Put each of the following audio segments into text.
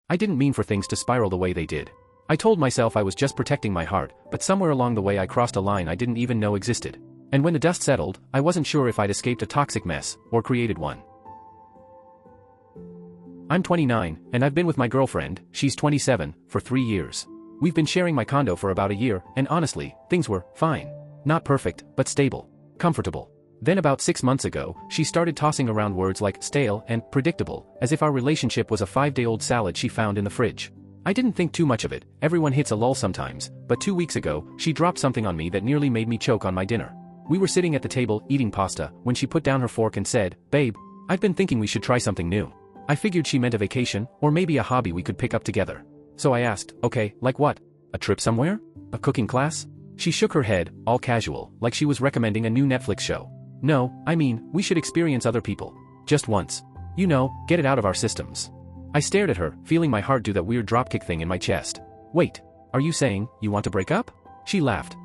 I didn't mean for things to spiral the way they did. I told myself I was just protecting my heart, but somewhere along the way I crossed a line I didn't even know existed. And when the dust settled, I wasn't sure if I'd escaped a toxic mess, or created one. I'm 29, and I've been with my girlfriend, she's 27, for 3 years. We've been sharing my condo for about a year, and honestly, things were fine. Not perfect, but stable. Comfortable. Then about 6 months ago, she started tossing around words like stale and predictable, as if our relationship was a 5-day-old salad she found in the fridge. I didn't think too much of it, everyone hits a lull sometimes, but 2 weeks ago, she dropped something on me that nearly made me choke on my dinner. We were sitting at the table, eating pasta, when she put down her fork and said, "Babe, I've been thinking we should try something new." I figured she meant a vacation, or maybe a hobby we could pick up together. So I asked, "Okay, like what? A trip somewhere? A cooking class?" She shook her head, all casual, like she was recommending a new Netflix show. "No, I mean, we should experience other people. Just once. You know, get it out of our systems." I stared at her, feeling my heart do that weird dropkick thing in my chest. "Wait, are you saying, you want to break up?" She laughed.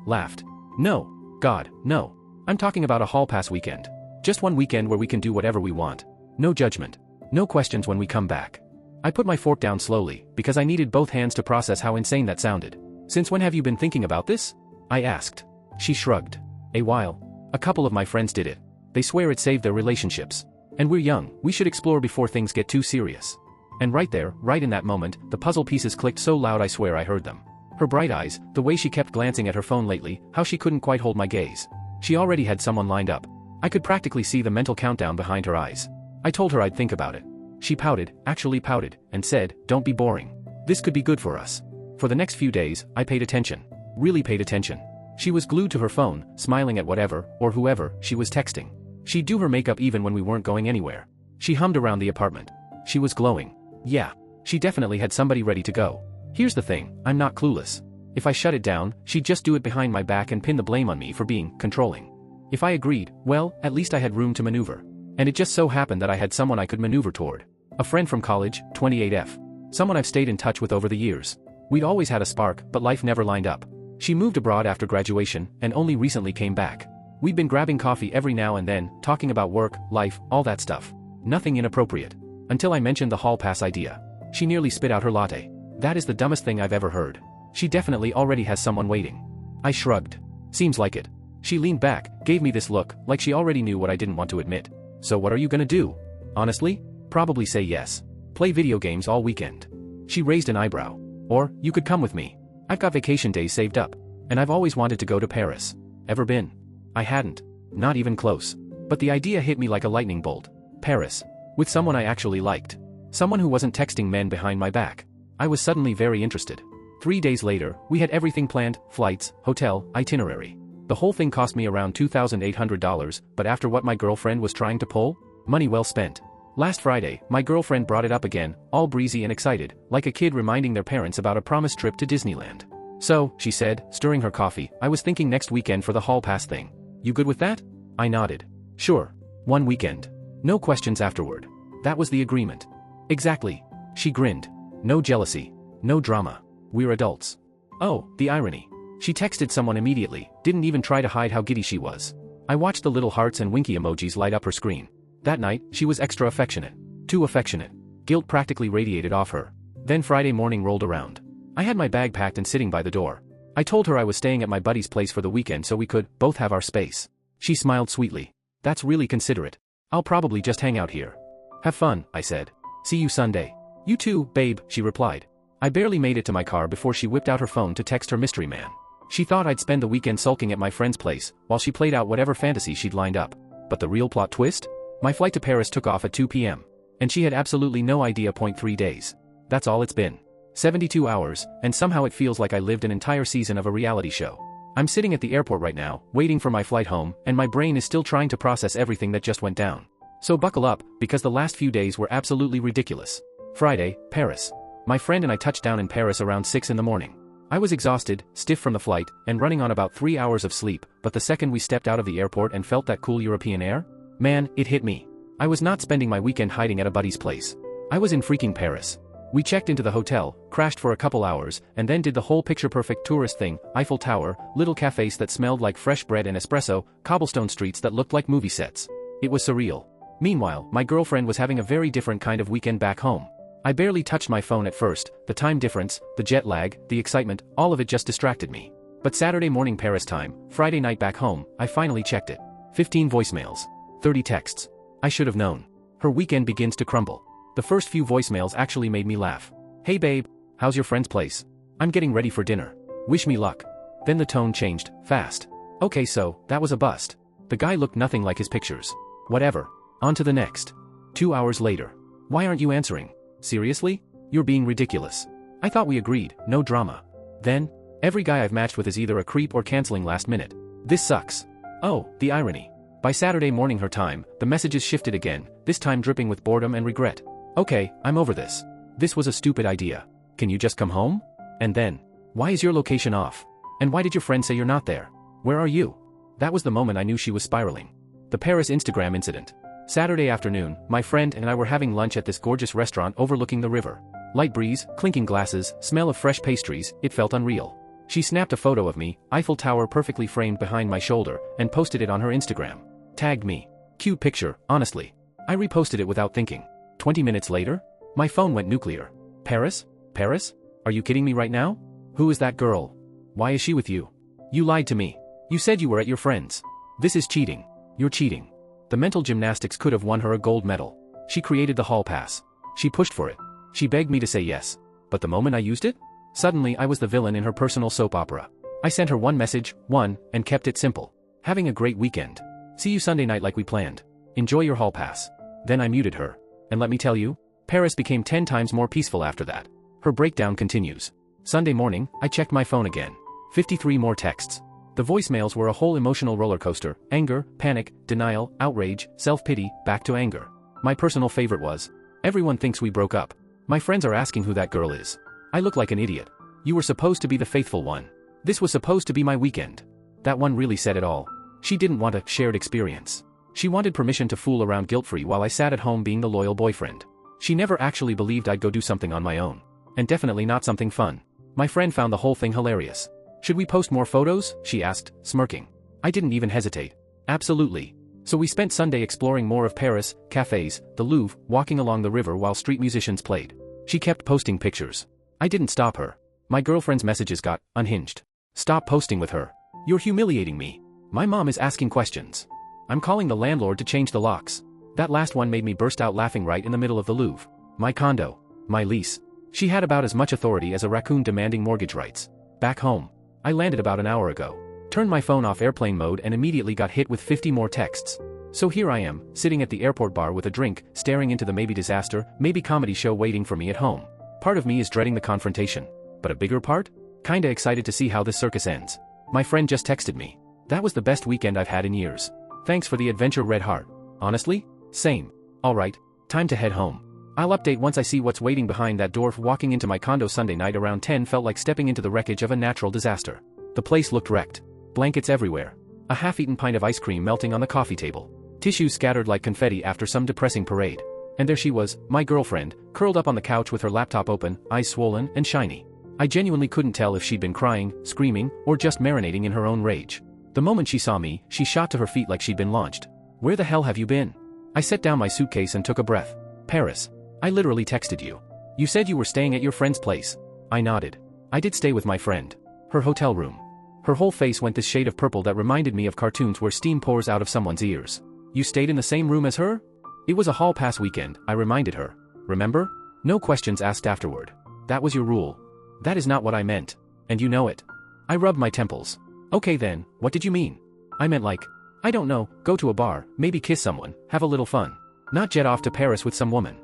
"No. God, no. I'm talking about a hall pass weekend. Just one weekend where we can do whatever we want. No judgment. No questions when we come back." I put my fork down slowly, because I needed both hands to process how insane that sounded. "Since when have you been thinking about this?" I asked. She shrugged. "A while. A couple of my friends did it. They swear it saved their relationships. And we're young, we should explore before things get too serious." And right there, right in that moment, the puzzle pieces clicked so loud I swear I heard them. Her bright eyes, the way she kept glancing at her phone lately, how she couldn't quite hold my gaze. She already had someone lined up. I could practically see the mental countdown behind her eyes. I told her I'd think about it. She pouted, actually pouted, and said, "Don't be boring. This could be good for us." For the next few days, I paid attention. Really paid attention. She was glued to her phone, smiling at whatever, or whoever, she was texting. She'd do her makeup even when we weren't going anywhere. She hummed around the apartment. She was glowing. Yeah. She definitely had somebody ready to go. Here's the thing, I'm not clueless. If I shut it down, she'd just do it behind my back and pin the blame on me for being controlling. If I agreed, well, at least I had room to maneuver. And it just so happened that I had someone I could maneuver toward. A friend from college, 28F. Someone I've stayed in touch with over the years. We'd always had a spark, but life never lined up. She moved abroad after graduation, and only recently came back. We'd been grabbing coffee every now and then, talking about work, life, all that stuff. Nothing inappropriate. Until I mentioned the hall pass idea. She nearly spit out her latte. "That is the dumbest thing I've ever heard. She definitely already has someone waiting." I shrugged. "Seems like it." She leaned back, gave me this look, like she already knew what I didn't want to admit. "So what are you gonna do?" "Honestly? Probably say yes. Play video games all weekend." She raised an eyebrow. "Or, you could come with me. I've got vacation days saved up. And I've always wanted to go to Paris. Ever been?" I hadn't. Not even close. But the idea hit me like a lightning bolt. Paris. With someone I actually liked. Someone who wasn't texting men behind my back. I was suddenly very interested. 3 days later, we had everything planned, flights, hotel, itinerary. The whole thing cost me around $2,800, but after what my girlfriend was trying to pull, money well spent. Last Friday, my girlfriend brought it up again, all breezy and excited, like a kid reminding their parents about a promised trip to Disneyland. "So," she said, stirring her coffee, "I was thinking next weekend for the hall pass thing. You good with that?" I nodded. "Sure. One weekend. No questions afterward." That was the agreement. "Exactly." She grinned. "No jealousy. No drama. We're adults." Oh, the irony. She texted someone immediately, didn't even try to hide how giddy she was. I watched the little hearts and winky emojis light up her screen. That night, she was extra affectionate. Too affectionate. Guilt practically radiated off her. Then Friday morning rolled around. I had my bag packed and sitting by the door. I told her I was staying at my buddy's place for the weekend so we could both have our space. She smiled sweetly. "That's really considerate. I'll probably just hang out here." "Have fun," I said. "See you Sunday." "You too, babe," she replied. I barely made it to my car before she whipped out her phone to text her mystery man. She thought I'd spend the weekend sulking at my friend's place, while she played out whatever fantasy she'd lined up. But the real plot twist? My flight to Paris took off at 2 p.m. And she had absolutely no idea. 3 days. That's all it's been. 72 hours, and somehow it feels like I lived an entire season of a reality show. I'm sitting at the airport right now, waiting for my flight home, and my brain is still trying to process everything that just went down. So buckle up, because the last few days were absolutely ridiculous. Friday, Paris. My friend and I touched down in Paris around 6 in the morning. I was exhausted, stiff from the flight, and running on about 3 hours of sleep, but the second we stepped out of the airport and felt that cool European air, man, it hit me. I was not spending my weekend hiding at a buddy's place. I was in freaking Paris. We checked into the hotel, crashed for a couple hours, and then did the whole picture-perfect tourist thing, Eiffel Tower, little cafes that smelled like fresh bread and espresso, cobblestone streets that looked like movie sets. It was surreal. Meanwhile, my girlfriend was having a very different kind of weekend back home. I barely touched my phone at first, the time difference, the jet lag, the excitement, all of it just distracted me. But Saturday morning Paris time, Friday night back home, I finally checked it. 15 voicemails. 30 texts. I should have known. Her weekend begins to crumble. The first few voicemails actually made me laugh. Hey babe, how's your friend's place? I'm getting ready for dinner. Wish me luck. Then the tone changed, fast. Okay, so, that was a bust. The guy looked nothing like his pictures. Whatever. On to the next. 2 hours later. Why aren't you answering? Seriously? You're being ridiculous. I thought we agreed, no drama. Then, every guy I've matched with is either a creep or canceling last minute. This sucks. Oh, the irony. By Saturday morning her time, the messages shifted again, this time dripping with boredom and regret. Okay, I'm over this. This was a stupid idea. Can you just come home? And then, why is your location off? And why did your friend say you're not there? Where are you? That was the moment I knew she was spiraling. The Paris Instagram incident. Saturday afternoon, my friend and I were having lunch at this gorgeous restaurant overlooking the river. Light breeze, clinking glasses, smell of fresh pastries, it felt unreal. She snapped a photo of me, Eiffel Tower perfectly framed behind my shoulder, and posted it on her Instagram. Tagged me. Cute picture, honestly. I reposted it without thinking. 20 minutes later, my phone went nuclear. Paris? Paris? Are you kidding me right now? Who is that girl? Why is she with you? You lied to me. You said you were at your friend's. This is cheating. You're cheating. The mental gymnastics could have won her a gold medal. She created the hall pass. She pushed for it. She begged me to say yes. But the moment I used it? Suddenly I was the villain in her personal soap opera. I sent her one message, and kept it simple. Having a great weekend. See you Sunday night like we planned. Enjoy your hall pass. Then I muted her. And let me tell you, Paris became 10 times more peaceful after that. Her breakdown continues. Sunday morning, I checked my phone again. 53 more texts. The voicemails were a whole emotional roller coaster: anger, panic, denial, outrage, self-pity, back to anger. My personal favorite was, everyone thinks we broke up. My friends are asking who that girl is. I look like an idiot. You were supposed to be the faithful one. This was supposed to be my weekend. That one really said it all. She didn't want a shared experience. She wanted permission to fool around guilt-free while I sat at home being the loyal boyfriend. She never actually believed I'd go do something on my own. And definitely not something fun. My friend found the whole thing hilarious. Should we post more photos? She asked, smirking. I didn't even hesitate. Absolutely. So we spent Sunday exploring more of Paris, cafes, the Louvre, walking along the river while street musicians played. She kept posting pictures. I didn't stop her. My girlfriend's messages got unhinged. Stop posting with her. You're humiliating me. My mom is asking questions. I'm calling the landlord to change the locks. That last one made me burst out laughing right in the middle of the Louvre. My condo. My lease. She had about as much authority as a raccoon demanding mortgage rights. Back home. I landed about an hour ago. Turned my phone off airplane mode and immediately got hit with 50 more texts. So here I am, sitting at the airport bar with a drink, staring into the maybe disaster, maybe comedy show waiting for me at home. Part of me is dreading the confrontation. But a bigger part? Kinda excited to see how this circus ends. My friend just texted me. That was the best weekend I've had in years. Thanks for the adventure, red heart. Honestly? Same. Alright, time to head home. I'll update once I see what's waiting behind that door. Walking into my condo Sunday night around 10 felt like stepping into the wreckage of a natural disaster. The place looked wrecked. Blankets everywhere. A half-eaten pint of ice cream melting on the coffee table. Tissues scattered like confetti after some depressing parade. And there she was, my girlfriend, curled up on the couch with her laptop open, eyes swollen and shiny. I genuinely couldn't tell if she'd been crying, screaming, or just marinating in her own rage. The moment she saw me, she shot to her feet like she'd been launched. Where the hell have you been? I set down my suitcase and took a breath. Paris. I literally texted you. You said you were staying at your friend's place. I nodded. I did stay with my friend. Her hotel room. Her whole face went this shade of purple that reminded me of cartoons where steam pours out of someone's ears. You stayed in the same room as her? It was a hall pass weekend, I reminded her. Remember? No questions asked afterward. That was your rule. That is not what I meant. And you know it. I rubbed my temples. Okay then, what did you mean? I meant like, I don't know, go to a bar, maybe kiss someone, have a little fun. Not jet off to Paris with some woman.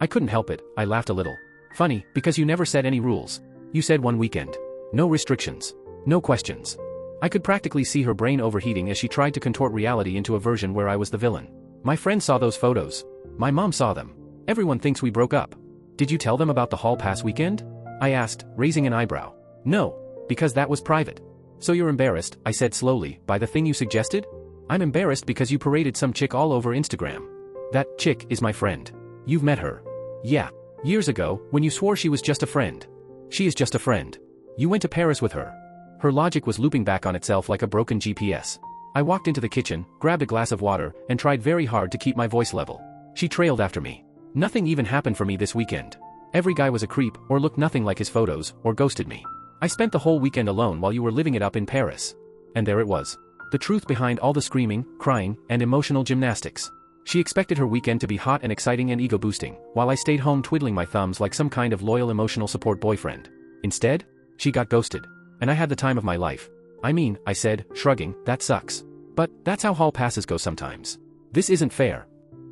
I couldn't help it, I laughed a little. Funny, because you never set any rules. You said one weekend. No restrictions. No questions. I could practically see her brain overheating as she tried to contort reality into a version where I was the villain. My friend saw those photos. My mom saw them. Everyone thinks we broke up. Did you tell them about the hall pass weekend? I asked, raising an eyebrow. No, because that was private. So you're embarrassed, I said slowly, by the thing you suggested? I'm embarrassed because you paraded some chick all over Instagram. That chick is my friend. You've met her. Yeah. Years ago, when you swore she was just a friend. She is just a friend. You went to Paris with her. Her logic was looping back on itself like a broken GPS. I walked into the kitchen, grabbed a glass of water, and tried very hard to keep my voice level. She trailed after me. Nothing even happened for me this weekend. Every guy was a creep, or looked nothing like his photos, or ghosted me. I spent the whole weekend alone while you were living it up in Paris. And there it was. The truth behind all the screaming, crying, and emotional gymnastics. She expected her weekend to be hot and exciting and ego-boosting, while I stayed home twiddling my thumbs like some kind of loyal emotional support boyfriend. Instead, she got ghosted. And I had the time of my life. I mean, I said, shrugging, that sucks. But that's how hall passes go sometimes. This isn't fair.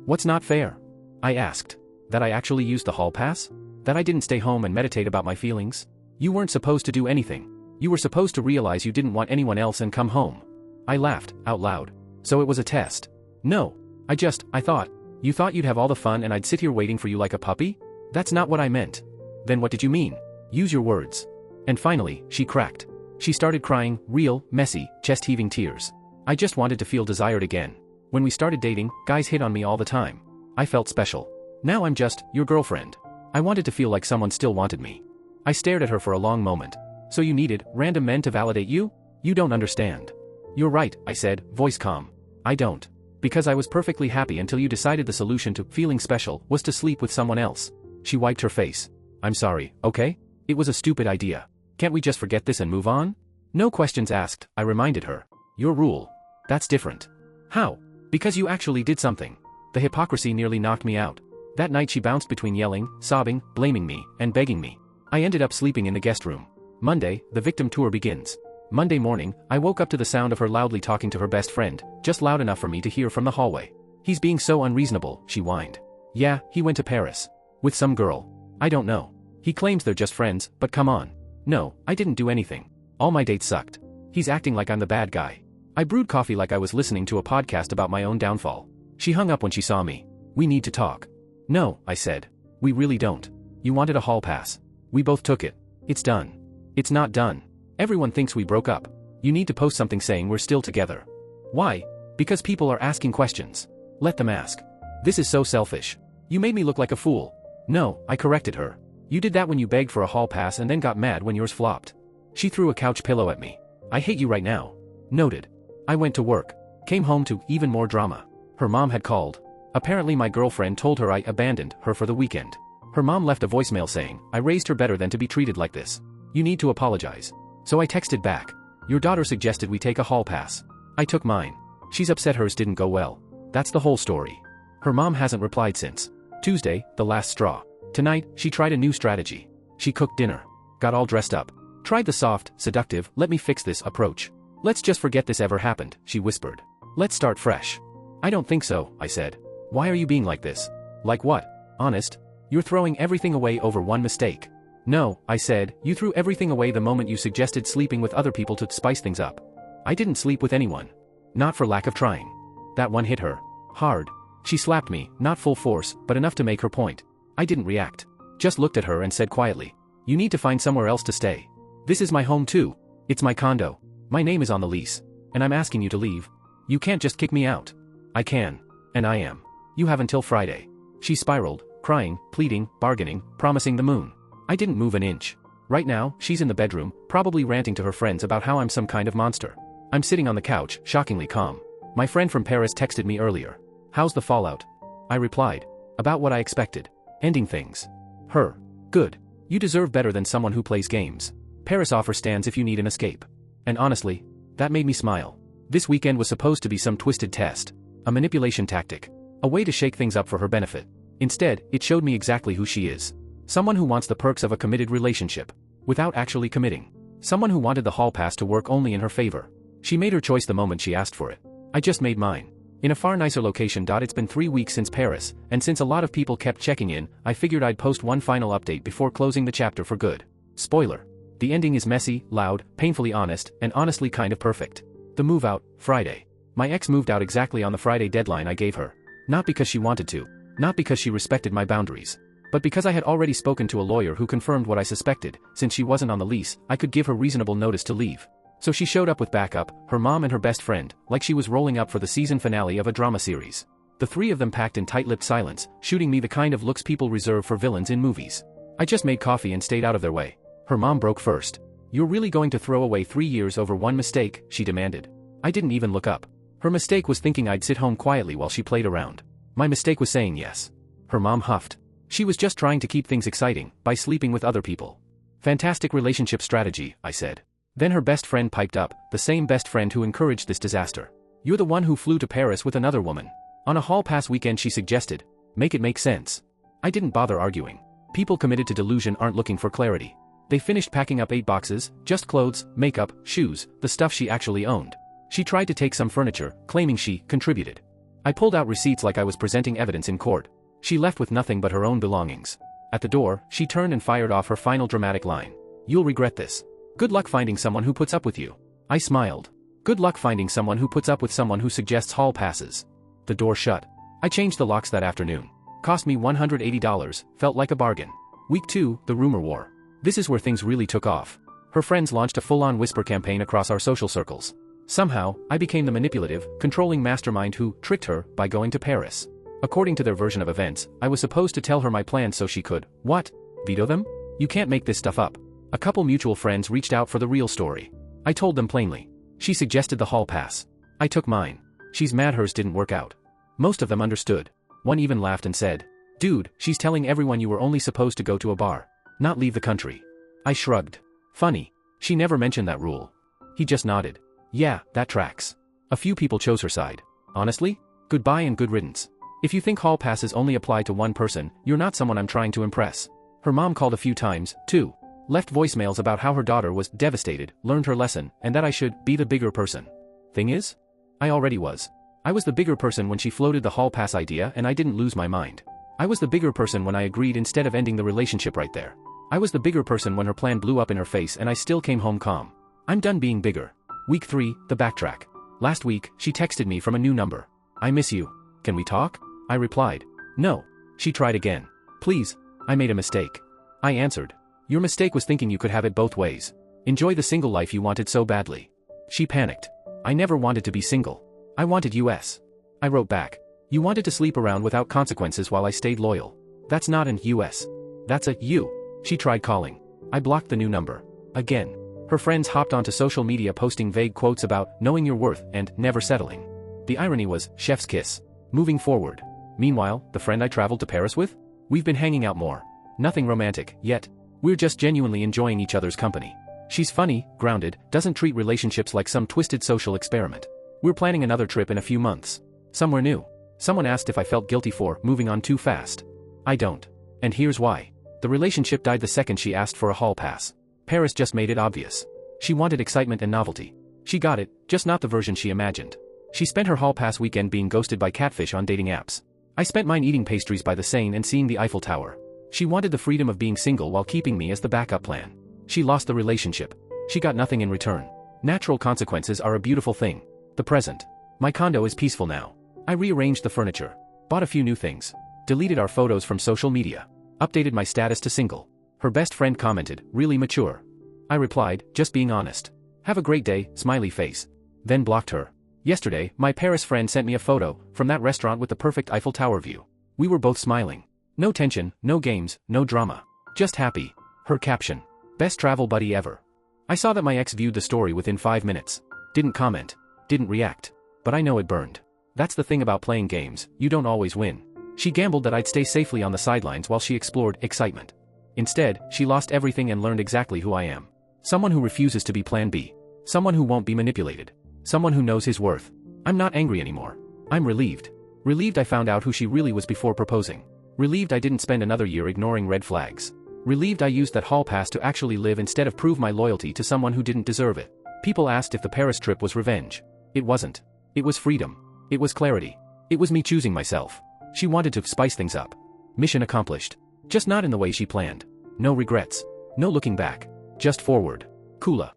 What's not fair? I asked. That I actually used the hall pass? That I didn't stay home and meditate about my feelings? You weren't supposed to do anything. You were supposed to realize you didn't want anyone else and come home. I laughed, out loud. So it was a test. No. I thought. You thought you'd have all the fun and I'd sit here waiting for you like a puppy? That's not what I meant. Then what did you mean? Use your words. And finally, she cracked. She started crying, real, messy, chest-heaving tears. I just wanted to feel desired again. When we started dating, guys hit on me all the time. I felt special. Now I'm just your girlfriend. I wanted to feel like someone still wanted me. I stared at her for a long moment. So you needed random men to validate you? You don't understand. You're right, I said, voice calm. I don't. Because I was perfectly happy until you decided the solution to feeling special was to sleep with someone else. She wiped her face. I'm sorry, okay? It was a stupid idea. Can't we just forget this and move on? No questions asked, I reminded her. Your rule. That's different. How? Because you actually did something. The hypocrisy nearly knocked me out. That night she bounced between yelling, sobbing, blaming me, and begging me. I ended up sleeping in the guest room. Monday, the victim tour begins. Monday morning, I woke up to the sound of her loudly talking to her best friend, just loud enough for me to hear from the hallway. He's being so unreasonable, she whined. Yeah, he went to Paris. With some girl. I don't know. He claims they're just friends, but come on. No, I didn't do anything. All my dates sucked. He's acting like I'm the bad guy. I brewed coffee like I was listening to a podcast about my own downfall. She hung up when she saw me. We need to talk. No, I said. We really don't. You wanted a hall pass. We both took it. It's done. It's not done. Everyone thinks we broke up. You need to post something saying we're still together. Why? Because people are asking questions. Let them ask. This is so selfish. You made me look like a fool. No, I corrected her. You did that when you begged for a hall pass and then got mad when yours flopped. She threw a couch pillow at me. I hate you right now. Noted. I went to work. Came home to even more drama. Her mom had called. Apparently my girlfriend told her I abandoned her for the weekend. Her mom left a voicemail saying, I raised her better than to be treated like this. You need to apologize. So I texted back. Your daughter suggested we take a hall pass. I took mine. She's upset hers didn't go well. That's the whole story. Her mom hasn't replied since. Tuesday, the last straw. Tonight, she tried a new strategy. She cooked dinner. Got all dressed up. Tried the soft, seductive, let me fix this approach. Let's just forget this ever happened, she whispered. Let's start fresh. I don't think so, I said. Why are you being like this? Like what? Honest? You're throwing everything away over one mistake. No, I said, you threw everything away the moment you suggested sleeping with other people to spice things up. I didn't sleep with anyone. Not for lack of trying. That one hit her. Hard. She slapped me, not full force, but enough to make her point. I didn't react. Just looked at her and said quietly. You need to find somewhere else to stay. This is my home too. It's my condo. My name is on the lease. And I'm asking you to leave. You can't just kick me out. I can. And I am. You have until Friday. She spiraled, crying, pleading, bargaining, promising the moon. I didn't move an inch. Right now, she's in the bedroom, probably ranting to her friends about how I'm some kind of monster. I'm sitting on the couch, shockingly calm. My friend from Paris texted me earlier. How's the fallout? I replied. About what I expected. Ending things. Her. Good. You deserve better than someone who plays games. Paris offer stands if you need an escape. And honestly, that made me smile. This weekend was supposed to be some twisted test. A manipulation tactic. A way to shake things up for her benefit. Instead, it showed me exactly who she is. Someone who wants the perks of a committed relationship. Without actually committing. Someone who wanted the hall pass to work only in her favor. She made her choice the moment she asked for it. I just made mine. In a far nicer location. It's been 3 weeks since Paris, and since a lot of people kept checking in, I figured I'd post one final update before closing the chapter for good. Spoiler. The ending is messy, loud, painfully honest, and honestly kind of perfect. The move out, Friday. My ex moved out exactly on the Friday deadline I gave her. Not because she wanted to. Not because she respected my boundaries. But because I had already spoken to a lawyer who confirmed what I suspected, since she wasn't on the lease, I could give her reasonable notice to leave. So she showed up with backup, her mom and her best friend, like she was rolling up for the season finale of a drama series. The three of them packed in tight-lipped silence, shooting me the kind of looks people reserve for villains in movies. I just made coffee and stayed out of their way. Her mom broke first. You're really going to throw away 3 years over one mistake, she demanded. I didn't even look up. Her mistake was thinking I'd sit home quietly while she played around. My mistake was saying yes. Her mom huffed. She was just trying to keep things exciting by sleeping with other people. Fantastic relationship strategy, I said. Then her best friend piped up, the same best friend who encouraged this disaster. You're the one who flew to Paris with another woman. On a hall pass weekend, she suggested. Make it make sense. I didn't bother arguing. People committed to delusion aren't looking for clarity. They finished packing up 8 boxes, just clothes, makeup, shoes, the stuff she actually owned. She tried to take some furniture, claiming she contributed. I pulled out receipts like I was presenting evidence in court. She left with nothing but her own belongings. At the door, she turned and fired off her final dramatic line. You'll regret this. Good luck finding someone who puts up with you. I smiled. Good luck finding someone who puts up with someone who suggests hall passes. The door shut. I changed the locks that afternoon. Cost me $180, felt like a bargain. Week 2, the rumor war. This is where things really took off. Her friends launched a full-on whisper campaign across our social circles. Somehow, I became the manipulative, controlling mastermind who tricked her by going to Paris. According to their version of events, I was supposed to tell her my plans so she could, what? Veto them? You can't make this stuff up. A couple mutual friends reached out for the real story. I told them plainly. She suggested the hall pass. I took mine. She's mad hers didn't work out. Most of them understood. One even laughed and said, dude, she's telling everyone you were only supposed to go to a bar, not leave the country. I shrugged. Funny. She never mentioned that rule. He just nodded. Yeah, that tracks. A few people chose her side. Honestly? Goodbye and good riddance. If you think hall passes only apply to one person, you're not someone I'm trying to impress. Her mom called a few times, too. Left voicemails about how her daughter was devastated, learned her lesson, and that I should be the bigger person. Thing is? I already was. I was the bigger person when she floated the hall pass idea and I didn't lose my mind. I was the bigger person when I agreed instead of ending the relationship right there. I was the bigger person when her plan blew up in her face and I still came home calm. I'm done being bigger. Week 3, the backtrack. Last week, she texted me from a new number. I miss you. Can we talk? I replied. No. She tried again. Please. I made a mistake. I answered. Your mistake was thinking you could have it both ways. Enjoy the single life you wanted so badly. She panicked. I never wanted to be single. I wanted US. I wrote back. You wanted to sleep around without consequences while I stayed loyal. That's not an US. That's a you. She tried calling. I blocked the new number. Again. Her friends hopped onto social media posting vague quotes about knowing your worth and never settling. The irony was, chef's kiss. Moving forward. Meanwhile, the friend I traveled to Paris with? We've been hanging out more. Nothing romantic, yet. We're just genuinely enjoying each other's company. She's funny, grounded, doesn't treat relationships like some twisted social experiment. We're planning another trip in a few months. Somewhere new. Someone asked if I felt guilty for moving on too fast. I don't. And here's why. The relationship died the second she asked for a hall pass. Paris just made it obvious. She wanted excitement and novelty. She got it, just not the version she imagined. She spent her hall pass weekend being ghosted by catfish on dating apps. I spent mine eating pastries by the Seine and seeing the Eiffel Tower. She wanted the freedom of being single while keeping me as the backup plan. She lost the relationship. She got nothing in return. Natural consequences are a beautiful thing. The present. My condo is peaceful now. I rearranged the furniture. Bought a few new things. Deleted our photos from social media. Updated my status to single. Her best friend commented, really mature. I replied, just being honest. Have a great day, smiley face. Then blocked her. Yesterday, my Paris friend sent me a photo from that restaurant with the perfect Eiffel Tower view. We were both smiling. No tension, no games, no drama. Just happy. Her caption. Best travel buddy ever. I saw that my ex viewed the story within 5 minutes. Didn't comment. Didn't react. But I know it burned. That's the thing about playing games, you don't always win. She gambled that I'd stay safely on the sidelines while she explored excitement. Instead, she lost everything and learned exactly who I am. Someone who refuses to be plan B. Someone who won't be manipulated. Someone who knows his worth. I'm not angry anymore. I'm relieved. Relieved I found out who she really was before proposing. Relieved I didn't spend another year ignoring red flags. Relieved I used that hall pass to actually live instead of prove my loyalty to someone who didn't deserve it. People asked if the Paris trip was revenge. It wasn't. It was freedom. It was clarity. It was me choosing myself. She wanted to spice things up. Mission accomplished. Just not in the way she planned. No regrets. No looking back. Just forward. Kula.